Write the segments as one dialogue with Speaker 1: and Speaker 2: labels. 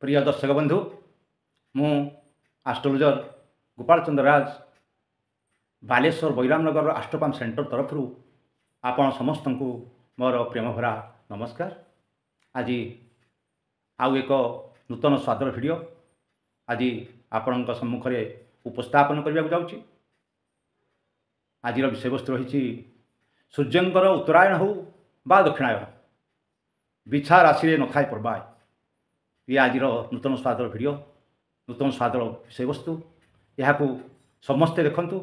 Speaker 1: प्रिय दर्शक बंधु मु आस्ट्रोलोजर गोपाल चंद्र राज बालेश्वर बैरामनगर आस्ट्रोपाम सेंटर तरफ आपण समस्त को मोर प्रेम भरा नमस्कार। आज आउ एक नूतन स्वादर वीडियो आज आपण सम्मुख में उपस्थापन करने जाऊँगी। आज विषय वस्तु रही सूर्यंकर उत्तरायण हो बा दक्षिणायन बिछा राशि न थाए पर्वाय। ये आज नूतन स्वादर वीडियो नूतन स्वादर विषय वस्तु यहाँ समस्ते देखु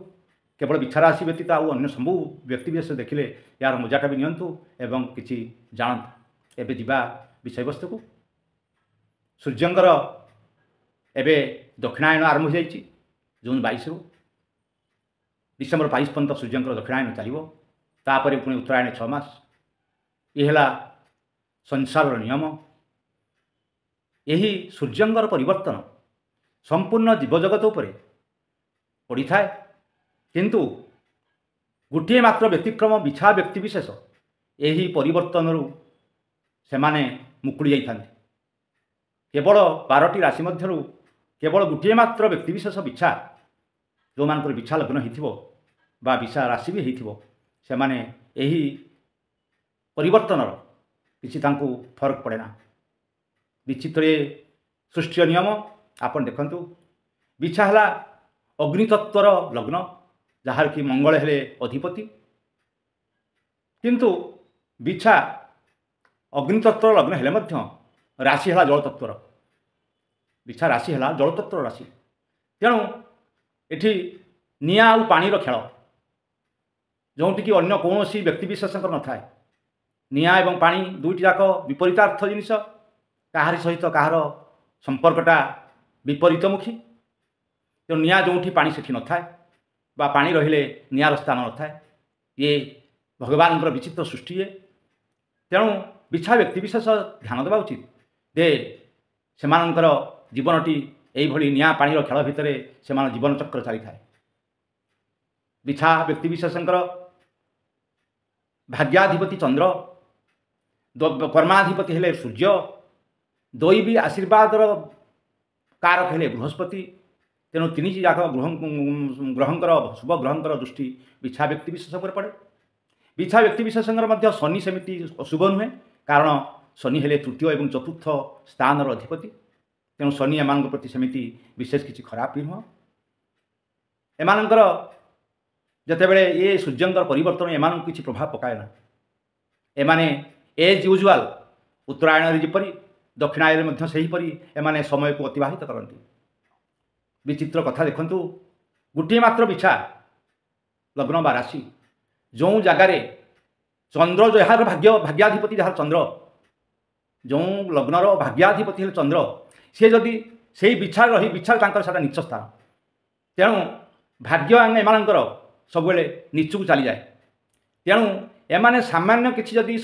Speaker 1: केवल बिछा राशि व्यतीत आउ अन्य सबू व्यक्तिविशेष देखिले यार मजाटा भी नियंतु एवं किसी जानतु। एबे जिबा विषय वस्तु को सूर्यंकर एबे दक्षिणायन आरंभ हो जाइए। जून 22 रु डिसेम्बर 22 पर्यंत सूर्यंकर दक्षिणायन चलो तापर पुणी उत्तरायण 6 मास। ये संसार नियम। यही सूर्यंकर परिवर्तन संपूर्ण जीवजगत उपरे पड़ी थाए किंतु गोटे मात्र व्यतिक्रम बिछा व्यक्तिविशेष यही परिवर्तन से माने मुकुड़ी जाइथांते। केवल 12टी राशि मध्यरु केवल गोटे मात्र व्यक्तिविशेष बिछा जो मानकर बिछा लग्न होइथिबो बा बिछा राशि भी होइथिबो से माने यही परिवर्तनर किसी तांकु फरक पड़े ना। विचित्र सृष्टि नियम आपन देखंतु। बिछा हला अग्नितत्वर लग्न जहार कि मंगल हेले अधिपति किंतु बिछा अग्नितत्वर लग्न हेले मध्य राशि हला जलतत्वर। बिछा राशि हला जलतत्वर राशि तेणु एठी निया आ पानी खेल जोटी कि अन्य कौन व्यक्तिविशेष न थाए। निया एवं पानी दुईटी जाक विपरीतार्थ जिनिस कहारी सहित कहार संपर्कटा विपरीतमुखी। तो निया जोठी पानी सेठी न थाए बा पानी रहिले नियार स्थान न थाए। ये भगवान विचित्र सृष्टि है। तेणु बिछा व्यक्तिविशेष ध्यान देवा उचित जे सेमानंकर जीवनटी यही निया पानी खेल भितर से जीवन चक्र चली थाए। बिछा व्यक्तिविशेषंकर भाग्याधिपति चंद्र कर्माधिपति हेले सूर्य दैवी आशीर्वादर कारक हेले बृहस्पति। तेणु तीन जाक ग्रहंकर शुभ ग्रहंकर दृष्टि बिछा व्यक्तिविशेष पर पड़े। बिछा व्यक्तिविशेषंकर मध्य शनि सेमिति शुभ नुहे कारण शनि हेले तृतीय एवं चतुर्थ स्थान अधिपति। तेणु शनि एम प्रति सेमिति विशेष किसी खराब भी नुह। एमानंकर जेतेबेले ये सूर्यंकर परिवर्तन एमान किसी प्रभाव पकाए ना। एमाने एज यूजुआल उत्तरायण जपरी दक्षिणायन मध्य सेहीपरि एमाने समय को अतिबाहित करती। विचित्र कथा देखंतु गोटे मात्र बिछा लग्न बा राशि जो जगार चंद्र जो यार भाग्याधिपति जहाँ चंद्र जो लग्नर भाग्याधिपति है चंद्र सी जदि से बिछा रही बिछा सारा नीच स्थान। तेणु भाग्य एमानंकर सबुले नीचू चली जाए। तेणु एमाने सामान्य किसी जदि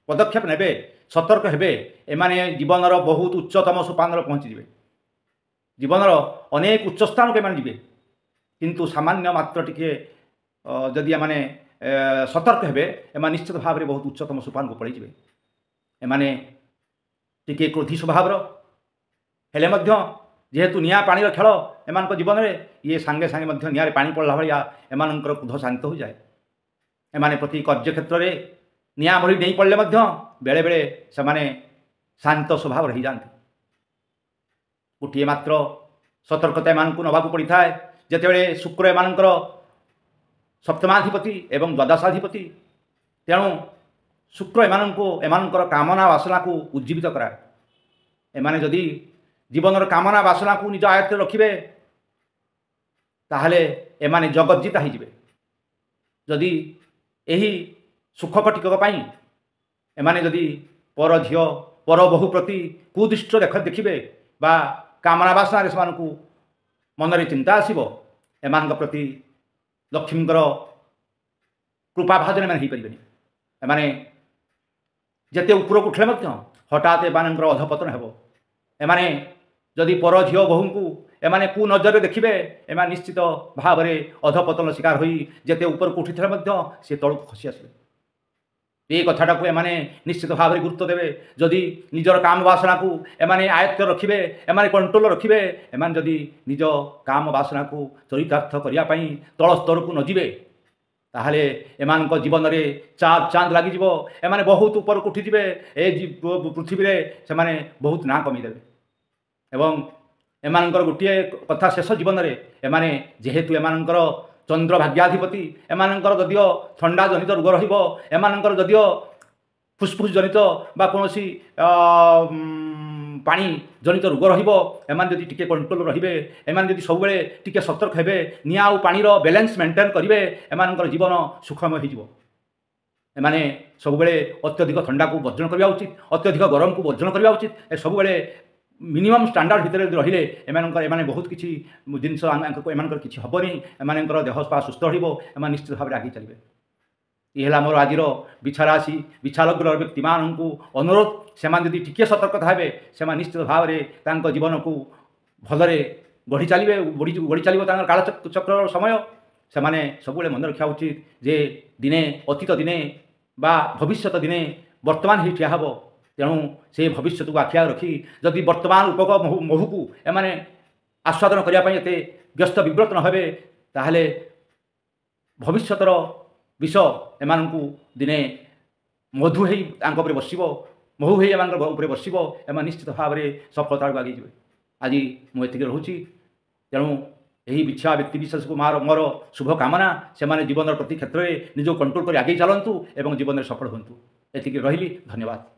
Speaker 1: पदक्षेप नेबे सतर्क हेबे एमाने जीवनर बहुत उच्चतम सोपान पहुँचीजे। जीवनर अनेक उच्च स्थान को जी किंतु सामान्य मात्र टिके जदि एमाने सतर्क हेबे एमा निश्चित भाव में बहुत उच्चतम सोपान को पड़े। एमाने टिके क्रोधी स्वभाव हेले मध्य जेहेतु निया पानी खेल एम जीवन में ये सांगे सांगे निआरे पानी पड़ला भाया एमानंकर क्रोध शांत हो जाए। एमाने प्रति कार्यक्षेत्र में निया भरी नहीं पड़े बेले बेले से माने शांत स्वभाव रही जाते। गोटे मात्र सतर्कता एम नवा पड़ता है जितेबले शुक्र एमानंकर सप्तमाधिपति एवं द्वादशाधिपति। तेणु शुक्र एमानंकर कामना वासना को उज्जीवित कराए। एमाने जदि जीवनर कामना वासना को निज आयत्त रखिबे ताहले एमाने जगज्जिता हो। जदि यही सुखकटिक एमाने जदि पर झील पर बहु प्रति कुदृष्ट देखिबे बा कामना वासना से मन में चिंता आसब एमान प्रति लक्ष्मींकर कृपा भाजन एम हो पारे। एमाने जेते ऊपर को उठले हठात एमानंकर अधपतन हेबो। एमाने जदि पर झील बहु को एमाने कु नजर देखिबे एमा निश्चित भाव में अधपतन शिकार होई जेते ऊपर को उठी थे सी तलू खसी आसबे। এই কথাটাକୁ এମାନେ ନିଶ୍ଚିତ ଭାବରେ ଗୁରୁତ୍ୱ ଦେବେ। ଯଦି ନିଜର କାମ ବାସନାକୁ ଏମାନେ ଆୟତ୍ତ ରଖିବେ, ଏମାନେ କଣ୍ଟ୍ରୋଲ ରଖିବେ, ଏମାନେ ଯଦି ନିଜ କାମ ବାସନାକୁ ଚରିତାର୍ଥ କରିବା ପାଇଁ ତଳ ସ୍ତରକୁ ନ ଯିବେ, ତାହେଲେ ଏମାନଙ୍କ ଜୀବନରେ ଚାନ୍ଦ ଲାଗିଯିବ। ଏମାନେ ବହୁତ ଉପରକୁ ଉଠିଯିବେ। ଏ ପୃଥିବୀରେ ସେମାନେ ବହୁତ ନାଁ କମିଦେବେ। ଏବଂ ଏମାନଙ୍କର ଗୋଟିଏ କଥା ଶେଷ ଜୀବନରେ, ଏମାନେ ଯେହେତୁ ଏମାନଙ୍କର ଚନ୍ଦ୍ର ଭାଗ୍ୟାଧିପତି, ଏମାନଙ୍କର ଯଦିଓ ଥଣ୍ଡା ଜନିତ ରୋଗ ରହିବ, ଏମାନଙ୍କର ଯଦିଓ ଫୁସ୍ଫୁସ୍ ଜନିତ ବା କୌଣସି ପାଣି ଜନିତ ରୋଗ ରହିବ, ଏମାନେ ଯଦି ଟିକେ କଣ୍ଟ୍ରୋଲ ରହିବେ, ଏମାନେ ଯଦି ସବୁବେଳେ ଟିକେ ସତର୍କ ହେବେ, ନିଆଁ ଆଉ ପାଣିର ବାଲାନ୍ସ ମେଣ୍ଟେନ୍ କରିବେ, ଏମାନଙ୍କର ଜୀବନ ସୁଖମୟ ହୋଇଯିବ। ଏମାନେ ସବୁବେଳେ ଅତ୍ୟଧିକ ଥଣ୍ଡାକୁ ବର୍ଜନ କରିବା ଉଚିତ, ଅତ୍ୟଧିକ ଗରମକୁ ବର୍ଜନ କରିବା ଉଚିତ। ସବୁବେଳେ ମିନିମମ୍ ଷ୍ଟାଣ୍ଡାର୍ଡ଼ ଭିତରେ ରହିଲେ ଏମାନେ ବହୁତ କିଛି ଜିନିଷ ଏମାନଙ୍କର କିଛି ହେବନି। ଏମାନଙ୍କର ଦେହ ପା ସୁସ୍ଥ ରହିବ। ଏମାନେ ନିଶ୍ଚିତ ଭାବରେ ଆଗେଇ ଚାଲିବେ। ଇଏ ହେଲା ମୋର ଆଜିର ବିଛାରାଶି ବିଛାଲଗ୍ନ ବ୍ୟକ୍ତିମାନଙ୍କୁ ଅନୁରୋଧ। ସେମାନେ ଯଦି ଟିକିଏ ସତର୍କତା ହେବେ, ସେମାନେ ନିଶ୍ଚିତ ଭାବରେ ତାଙ୍କ ଜୀବନକୁ ଭଲରେ ଗଢ଼ି ଚାଲିବ ତାଙ୍କର କାଳଚକ୍ରର ସମୟ। ସେମାନେ ସବୁବେଳେ ମନେ ରଖିବା ଉଚିତ ଯେ ଦିନେ ଅତୀତ ଦିନେ ବା ଭବିଷ୍ୟତ ଦିନେ ବର୍ତ୍ତମାନ ହିଁ ଠିଆ ହେବ। ତେଣୁ ସେ ଭବିଷ୍ୟତକୁ ଆଖି ଆଗରେ ରଖି ଯଦି ବର୍ତ୍ତମାନ ରୂପକ ମହୁକୁ ଏମାନେ ଆସ୍ୱାଦନ କରିବା ପାଇଁ ଏତେ ବ୍ୟସ୍ତ ବିବ୍ରତ ନ ହେବେ, ତାହେଲେ ଭବିଷ୍ୟତର ବିଷ ଏମାନଙ୍କୁ ଦିନେ ମଧୁ ହେଇ ତାଙ୍କ ଉପରେ ବସିବ, ମହୁ ହେଇ ଏମାନଙ୍କ ଉପରେ ବସିବ। ଏମାନେ ନିଶ୍ଚିତ ଭାବରେ ସଫଳତା ଆଡ଼କୁ ଆଗେଇ ଯିବେ। ଆଜି ମୁଁ ଏତିକି ରହୁଛି। ତେଣୁ ଏହି ବିଛା ବ୍ୟକ୍ତିବିଶେଷକୁ ମୋର ଶୁଭକାମନା। ସେମାନେ ଜୀବନର ପ୍ରତି କ୍ଷେତ୍ରରେ ନିଜକୁ କଣ୍ଟ୍ରୋଲ କରି ଆଗେଇ ଚାଲନ୍ତୁ ଏବଂ ଜୀବନରେ ସଫଳ ହୁଅନ୍ତୁ। ଏତିକି ରହିଲି। ଧନ୍ୟବାଦ।